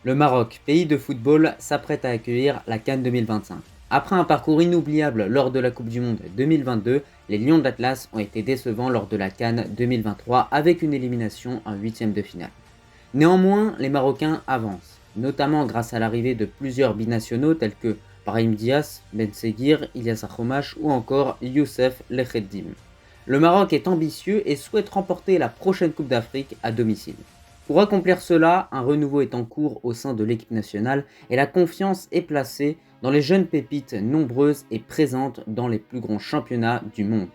Le Maroc, pays de football, s'apprête à accueillir la CAN 2025. Après un parcours inoubliable lors de la Coupe du Monde 2022, les Lions de l'Atlas ont été décevants lors de la CAN 2023 avec une élimination en huitième de finale. Néanmoins, les Marocains avancent, notamment grâce à l'arrivée de plusieurs binationaux tels que Brahim Diaz, Ben Seguir, Ilyas Akhomash ou encore Youssef Lekheddim. Le Maroc est ambitieux et souhaite remporter la prochaine Coupe d'Afrique à domicile. Pour accomplir cela, un renouveau est en cours au sein de l'équipe nationale et la confiance est placée dans les jeunes pépites nombreuses et présentes dans les plus grands championnats du monde.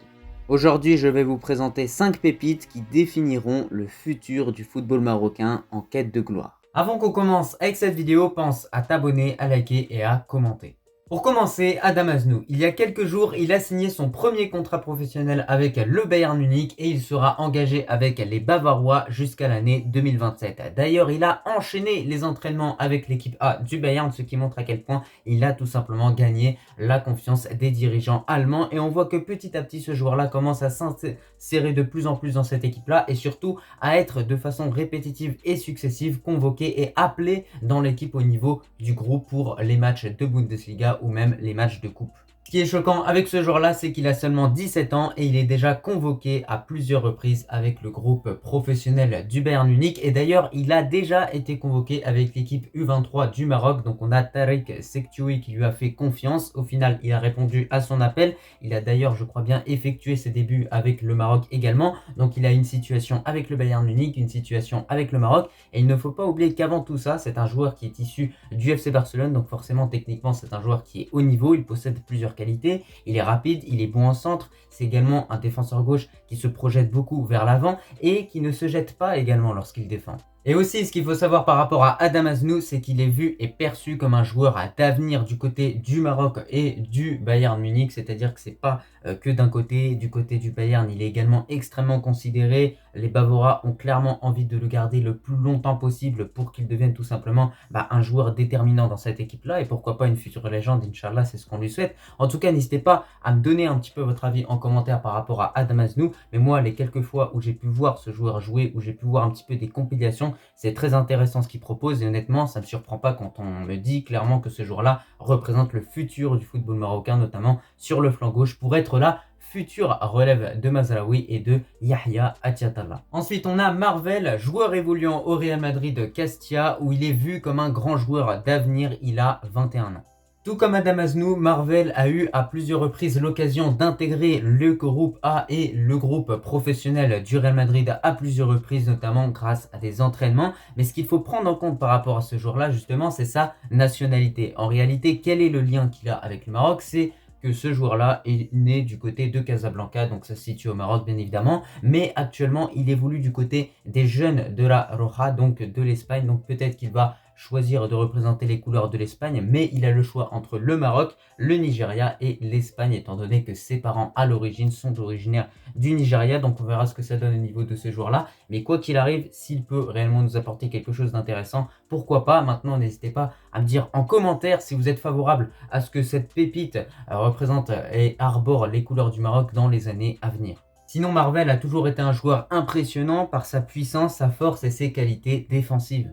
Aujourd'hui, je vais vous présenter 5 pépites qui définiront le futur du football marocain en quête de gloire. Avant qu'on commence avec cette vidéo, pense à t'abonner, à liker et à commenter. Pour commencer, Adam Aznou. Il y a quelques jours, il a signé son premier contrat professionnel avec le Bayern Munich et il sera engagé avec les Bavarois jusqu'à l'année 2027. D'ailleurs, il a enchaîné les entraînements avec l'équipe A du Bayern, ce qui montre à quel point il a tout simplement gagné la confiance des dirigeants allemands. Et on voit que petit à petit, ce joueur-là commence à s'insérer de plus en plus dans cette équipe-là et surtout à être de façon répétitive et successive convoqué et appelé dans l'équipe au niveau du groupe pour les matchs de Bundesliga ou même les matchs de coupe. Ce qui est choquant avec ce joueur-là, c'est qu'il a seulement 17 ans et il est déjà convoqué à plusieurs reprises avec le groupe professionnel du Bayern Munich. Et d'ailleurs, il a déjà été convoqué avec l'équipe U23 du Maroc. Donc on a Tariq Sektoui qui lui a fait confiance. Au final, il a répondu à son appel. Il a d'ailleurs, je crois bien, effectué ses débuts avec le Maroc également. Donc il a une situation avec le Bayern Munich, une situation avec le Maroc. Et il ne faut pas oublier qu'avant tout ça, c'est un joueur qui est issu du FC Barcelone. Donc forcément, techniquement, c'est un joueur qui est haut niveau. Il possède plusieurs qualité, il est rapide, il est bon en centre, c'est également un défenseur gauche qui se projette beaucoup vers l'avant et qui ne se jette pas également lorsqu'il défend. Et aussi, ce qu'il faut savoir par rapport à Adam Aznou, c'est qu'il est vu et perçu comme un joueur d'avenir du côté du Maroc et du Bayern Munich, c'est-à-dire que c'est pas que d'un côté, du côté du Bayern, il est également extrêmement considéré. Les Bavarois ont clairement envie de le garder le plus longtemps possible pour qu'il devienne tout simplement un joueur déterminant dans cette équipe-là et pourquoi pas une future légende, Inch'Allah, c'est ce qu'on lui souhaite. En tout cas, n'hésitez pas à me donner un petit peu votre avis en commentaire par rapport à Adam Aznou, mais moi, les quelques fois où j'ai pu voir ce joueur jouer, où j'ai pu voir un petit peu des compilations, c'est très intéressant ce qu'il propose et honnêtement, ça ne me surprend pas quand on me dit clairement que ce joueur-là représente le futur du football marocain, notamment sur le flanc gauche, pour être la future relève de Mazraoui et de Yahya Atiatallah. Ensuite, on a Marvel, joueur évoluant au Real Madrid Castilla, où il est vu comme un grand joueur d'avenir, il a 21 ans. Tout comme Adam Aznou, Marvel a eu à plusieurs reprises l'occasion d'intégrer le groupe A et le groupe professionnel du Real Madrid à plusieurs reprises, notamment grâce à des entraînements. Mais ce qu'il faut prendre en compte par rapport à ce joueur-là, justement, c'est sa nationalité. En réalité, quel est le lien qu'il a avec le Maroc? C'est que ce joueur-là est né du côté de Casablanca, donc ça se situe au Maroc bien évidemment, mais actuellement il évolue du côté des jeunes de la Roja, donc de l'Espagne, donc peut-être qu'il va choisir de représenter les couleurs de l'Espagne, mais il a le choix entre le Maroc, le Nigeria et l'Espagne, étant donné que ses parents à l'origine sont originaires du Nigeria, donc on verra ce que ça donne au niveau de ce joueur-là, mais quoi qu'il arrive, s'il peut réellement nous apporter quelque chose d'intéressant, pourquoi pas. Maintenant, n'hésitez pas à me dire en commentaire si vous êtes favorable à ce que cette pépite représente et arbore les couleurs du Maroc dans les années à venir. Sinon, Marvel a toujours été un joueur impressionnant par sa puissance, sa force et ses qualités défensives.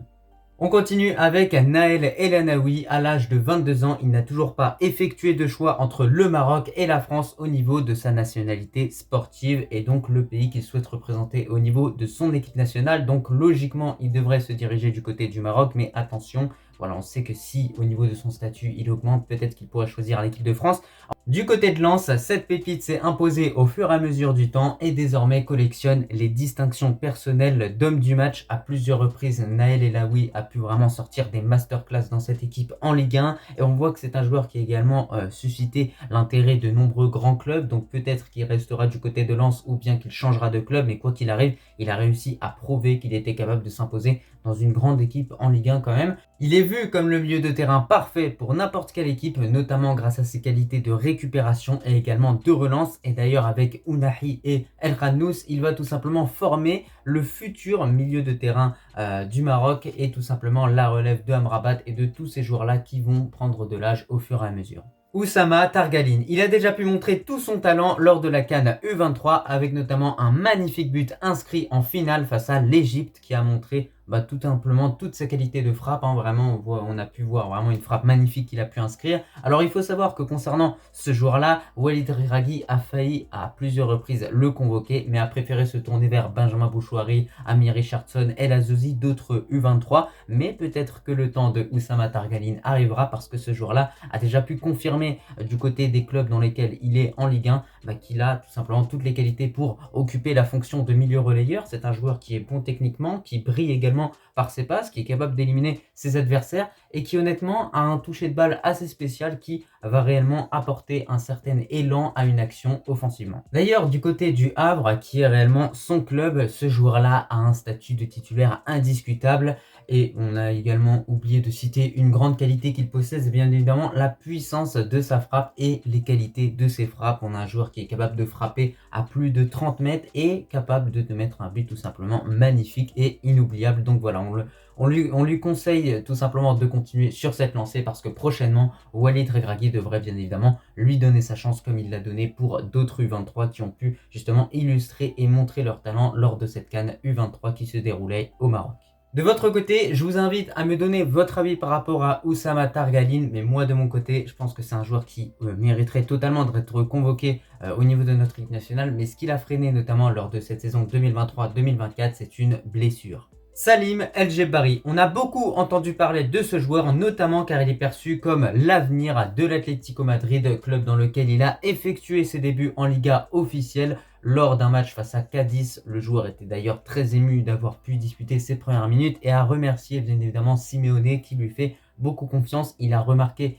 On continue avec Naël El Anaoui. À l'âge de 22 ans, il n'a toujours pas effectué de choix entre le Maroc et la France au niveau de sa nationalité sportive et donc le pays qu'il souhaite représenter au niveau de son équipe nationale. Donc logiquement, il devrait se diriger du côté du Maroc, mais attention, voilà, on sait que si au niveau de son statut il augmente, peut-être qu'il pourrait choisir l'équipe de France. Du côté de Lens, cette pépite s'est imposée au fur et à mesure du temps et désormais collectionne les distinctions personnelles d'homme du match à plusieurs reprises. Naël El Anaoui a pu vraiment sortir des masterclass dans cette équipe en Ligue 1 et on voit que c'est un joueur qui a également suscité l'intérêt de nombreux grands clubs, donc peut-être qu'il restera du côté de Lens ou bien qu'il changera de club, mais quoi qu'il arrive, il a réussi à prouver qu'il était capable de s'imposer dans une grande équipe en Ligue 1 quand même. Il est vu comme le milieu de terrain parfait pour n'importe quelle équipe, notamment grâce à ses qualités de récupération et également de relance. Et d'ailleurs avec Ounahi et El Khannous, il va tout simplement former le futur milieu de terrain du Maroc et tout simplement la relève de Amrabat et de tous ces joueurs-là qui vont prendre de l'âge au fur et à mesure. Oussama Targaline, il a déjà pu montrer tout son talent lors de la CAN U23 avec notamment un magnifique but inscrit en finale face à l'Égypte qui a montré tout simplement toute sa qualité de frappe, hein. Vraiment, on a pu voir vraiment une frappe magnifique qu'il a pu inscrire. Alors il faut savoir que concernant ce joueur-là, Walid Regragui a failli à plusieurs reprises le convoquer, mais a préféré se tourner vers Benjamin Bouchouari, Amir Richardson, El Azzouzi, d'autres U23. Mais peut-être que le temps de Oussama Targaline arrivera, parce que ce joueur-là a déjà pu confirmer du côté des clubs dans lesquels il est en Ligue 1 qu'il a tout simplement toutes les qualités pour occuper la fonction de milieu relayeur. C'est un joueur qui est bon techniquement, qui brille également par ses passes, qui est capable d'éliminer ses adversaires et qui honnêtement a un toucher de balle assez spécial qui va réellement apporter un certain élan à une action offensivement. D'ailleurs, du côté du Havre, qui est réellement son club, ce joueur-là a un statut de titulaire indiscutable. Et on a également oublié de citer une grande qualité qu'il possède, c'est bien évidemment la puissance de sa frappe et les qualités de ses frappes. On a un joueur qui est capable de frapper à plus de 30 mètres et capable de te mettre un but tout simplement magnifique et inoubliable. Donc voilà, on lui conseille tout simplement de continuer sur cette lancée, parce que prochainement, Walid Regragui devrait bien évidemment lui donner sa chance, comme il l'a donné pour d'autres U23 qui ont pu justement illustrer et montrer leur talent lors de cette CAN U23 qui se déroulait au Maroc. De votre côté, je vous invite à me donner votre avis par rapport à Oussama Targaline, mais moi de mon côté, je pense que c'est un joueur qui mériterait totalement d'être convoqué au niveau de notre équipe nationale, mais ce qu'il a freiné notamment lors de cette saison 2023-2024, c'est une blessure. Salim El Djebari. On a beaucoup entendu parler de ce joueur, notamment car il est perçu comme l'avenir de l'Atlético Madrid, club dans lequel il a effectué ses débuts en Liga officielle. Lors d'un match face à Cadiz, le joueur était d'ailleurs très ému d'avoir pu disputer ses premières minutes et a remercié bien évidemment Simeone qui lui fait beaucoup confiance. Il a remarqué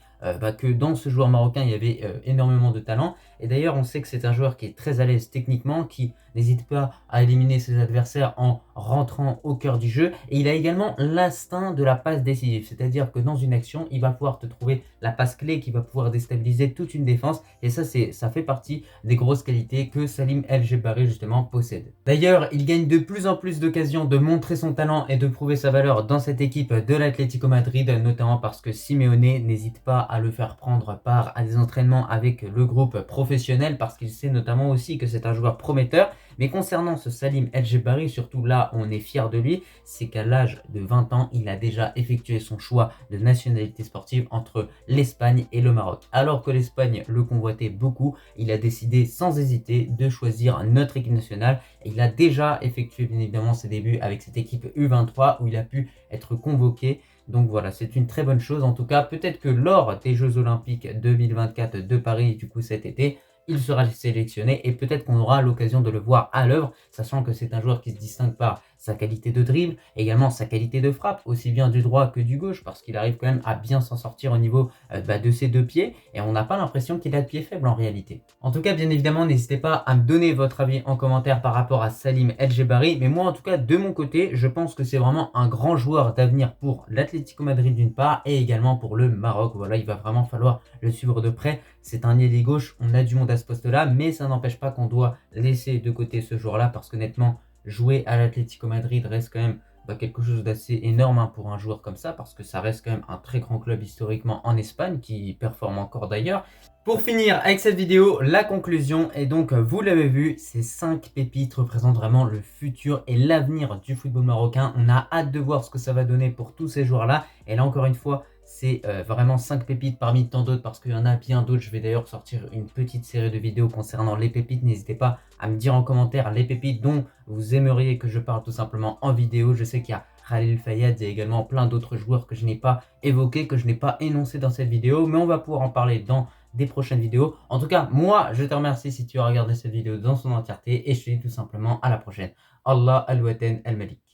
que dans ce joueur marocain, il y avait énormément de talent. Et d'ailleurs, on sait que c'est un joueur qui est très à l'aise techniquement, qui n'hésite pas à éliminer ses adversaires en rentrant au cœur du jeu. Et il a également l'instinct de la passe décisive, c'est-à-dire que dans une action, il va pouvoir te trouver la passe clé qui va pouvoir déstabiliser toute une défense. Et ça fait partie des grosses qualités que Salim El Djebari justement possède. D'ailleurs, il gagne de plus en plus d'occasions de montrer son talent et de prouver sa valeur dans cette équipe de l'Atlético Madrid, notamment parce que Simeone n'hésite pas à le faire prendre part à des entraînements avec le groupe professionnel, parce qu'il sait notamment aussi que c'est un joueur prometteur. Mais concernant ce Salim El Djebari, surtout là on est fier de lui, c'est qu'à l'âge de 20 ans, il a déjà effectué son choix de nationalité sportive entre l'Espagne et le Maroc. Alors que l'Espagne le convoitait beaucoup, il a décidé sans hésiter de choisir notre équipe nationale. Et il a déjà effectué bien évidemment ses débuts avec cette équipe U23 où il a pu être convoqué. Donc voilà, c'est une très bonne chose. En tout cas, peut-être que lors des Jeux Olympiques 2024 de Paris, du coup cet été, il sera sélectionné et peut-être qu'on aura l'occasion de le voir à l'œuvre, sachant que c'est un joueur qui se distingue par sa qualité de dribble, également sa qualité de frappe, aussi bien du droit que du gauche, parce qu'il arrive quand même à bien s'en sortir au niveau de ses deux pieds, et on n'a pas l'impression qu'il a de pied faible en réalité. En tout cas, bien évidemment, n'hésitez pas à me donner votre avis en commentaire par rapport à Salim El Djebari, mais moi en tout cas, de mon côté, je pense que c'est vraiment un grand joueur d'avenir pour l'Atlético Madrid d'une part, et également pour le Maroc. Voilà, il va vraiment falloir le suivre de près. C'est un ailier gauche, on a du monde à ce poste-là, mais ça n'empêche pas qu'on doit laisser de côté ce joueur-là, parce qu'honnêtement, jouer à l'Atlético Madrid reste quand même quelque chose d'assez énorme pour un joueur comme ça, parce que ça reste quand même un très grand club historiquement en Espagne, qui performe encore d'ailleurs. Pour finir avec cette vidéo, la conclusion est donc, vous l'avez vu, ces 5 pépites représentent vraiment le futur et l'avenir du football marocain. On a hâte de voir ce que ça va donner pour tous ces joueurs-là. Et là encore une fois, c'est vraiment 5 pépites parmi tant d'autres, parce qu'il y en a bien d'autres. Je vais d'ailleurs sortir une petite série de vidéos concernant les pépites. N'hésitez pas à me dire en commentaire les pépites dont vous aimeriez que je parle tout simplement en vidéo. Je sais qu'il y a Khalil Fayed, il y a également plein d'autres joueurs que je n'ai pas évoqués, que je n'ai pas énoncés dans cette vidéo, mais on va pouvoir en parler dans des prochaines vidéos. En tout cas, moi, je te remercie si tu as regardé cette vidéo dans son entièreté, et je te dis tout simplement à la prochaine. Allah al-Watan al-Malik.